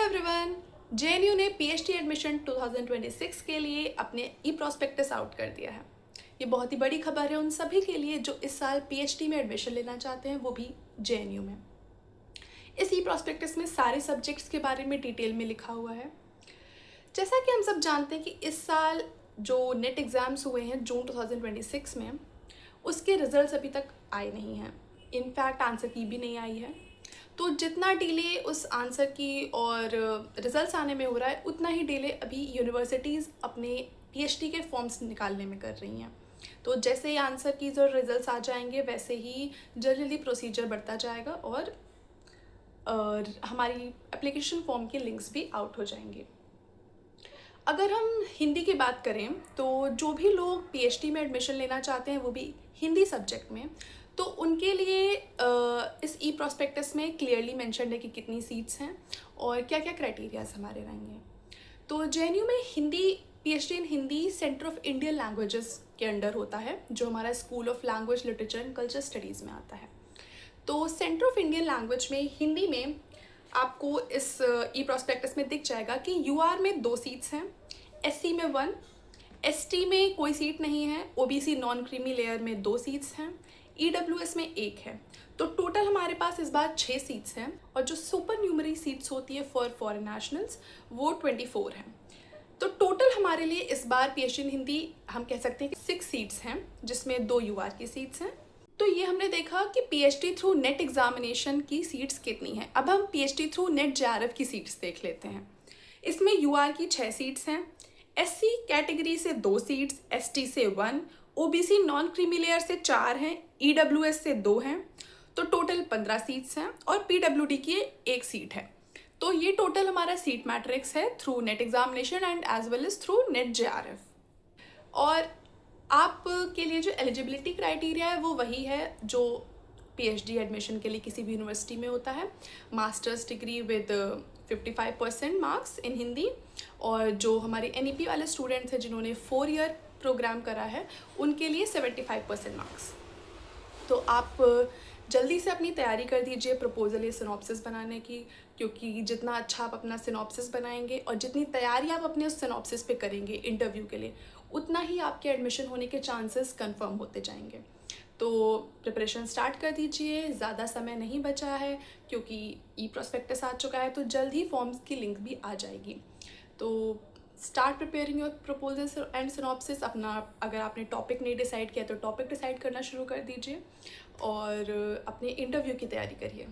Everyone, JNU ने PhD admission 2026 के लिए अपने ई प्रोस्पेक्टस आउट कर दिया है। ये बहुत ही बड़ी खबर है उन सभी के लिए जो इस साल पीएचडी में एडमिशन लेना चाहते हैं, वो भी जेएनयू में। इस ई प्रोस्पेक्टस में सारे सब्जेक्ट्स के बारे में डिटेल में लिखा हुआ है। जैसा कि हम सब जानते हैं कि इस साल जो नेट एग्ज़ाम्स हुए हैं जून 2026 में, उसके रिजल्ट्स अभी तक आए नहीं हैं। इनफैक्ट आंसर की भी नहीं आई है। तो जितना डिले उस आंसर की और रिजल्ट्स आने में हो रहा है, उतना ही डिले अभी यूनिवर्सिटीज़ अपने पीएचडी के फॉर्म्स निकालने में कर रही हैं। तो जैसे ही आंसर कीज़ और रिजल्ट्स आ जाएंगे, वैसे ही जल्दी प्रोसीजर बढ़ता जाएगा और हमारी एप्लीकेशन फॉर्म के लिंक्स भी आउट हो जाएंगे। अगर हम हिंदी की बात करें तो जो भी लोग पीएचडी में एडमिशन लेना चाहते हैं, वो भी हिंदी सब्जेक्ट में, तो उनके लिए इस ई प्रोस्पेक्टस में क्लियरली मेंशन्ड है कि कितनी सीट्स हैं और क्या क्या क्राइटेरियाज हमारे रहेंगे। तो जेएनयू में Hindi PhD in Hindi centre of Indian languages के अंडर होता है, जो हमारा school of language literature and culture studies में आता है। तो सेंटर ऑफ इंडियन लैंग्वेज में हिंदी में आपको इस ई प्रोस्पेक्टस में दिख जाएगा कि यूआर में 2 सीट्स हैं, एससी में 1, एसटी में कोई सीट नहीं है, ओबीसी नॉन क्रीमी लेयर में 2 सीट्स हैं, ईडब्ल्यूएस में 1 है। तो टोटल हमारे पास इस बार 6 सीट्स हैं और जो सुपर न्यूमरी सीट्स होती है फॉर फॉरेन नेशनल्स, वो 24 हैं। तो टोटल हमारे लिए इस बार पीएचडी इन हिंदी हम कह सकते हैं कि 6 सीट्स हैं, जिसमें 2 यूआर की सीट्स हैं। तो ये हमने देखा कि पीएचडी थ्रू नेट एग्जामिनेशन की सीट्स कितनी हैं। अब हम पीएचडी थ्रू नेट जेआरएफ की सीट्स देख लेते हैं। इसमें यूआर की 6 सीट्स हैं, एससी कैटेगरी से 2 सीट्स, एसटी से 1, ओबीसी नॉन क्रीमी लेयर से 4 हैं, ईडब्ल्यूएस से 2 हैं। तो टोटल 15 सीट्स हैं और पीडब्ल्यूडी की 1 सीट है। तो ये टोटल हमारा सीट मैट्रिक्स है through NET examination and as well as through NET JRF. और आपके लिए जो एलिजिबिलिटी क्राइटेरिया है वो वही है जो पीएचडी एडमिशन के लिए किसी भी यूनिवर्सिटी में होता है। Masters degree with 55% marks in Hindi, और जो हमारे एनईपी वाले स्टूडेंट्स हैं जिन्होंने 4 ईयर प्रोग्राम करा है, उनके लिए 75% मार्क्स। तो आप जल्दी से अपनी तैयारी कर दीजिए प्रपोजल या सिनॉप्सिस बनाने की, क्योंकि जितना अच्छा आप अपना सिनॉप्सिस बनाएंगे और जितनी तैयारी आप अपने उस सिनॉप्सिस पे करेंगे इंटरव्यू के लिए, उतना ही आपके एडमिशन होने के चांसेस कंफर्म होते जाएंगे। तो प्रिपरेशन स्टार्ट कर दीजिए, ज़्यादा समय नहीं बचा है क्योंकि ई प्रोस्पेक्टस आ चुका है, तो जल्द ही फॉर्म्स की लिंक भी आ जाएगी। तो start preparing your proposals and synopsis. अपना अगर आपने टॉपिक नहीं डिसाइड किया तो टॉपिक डिसाइड करना शुरू कर दीजिए और अपने इंटरव्यू की तैयारी करिए।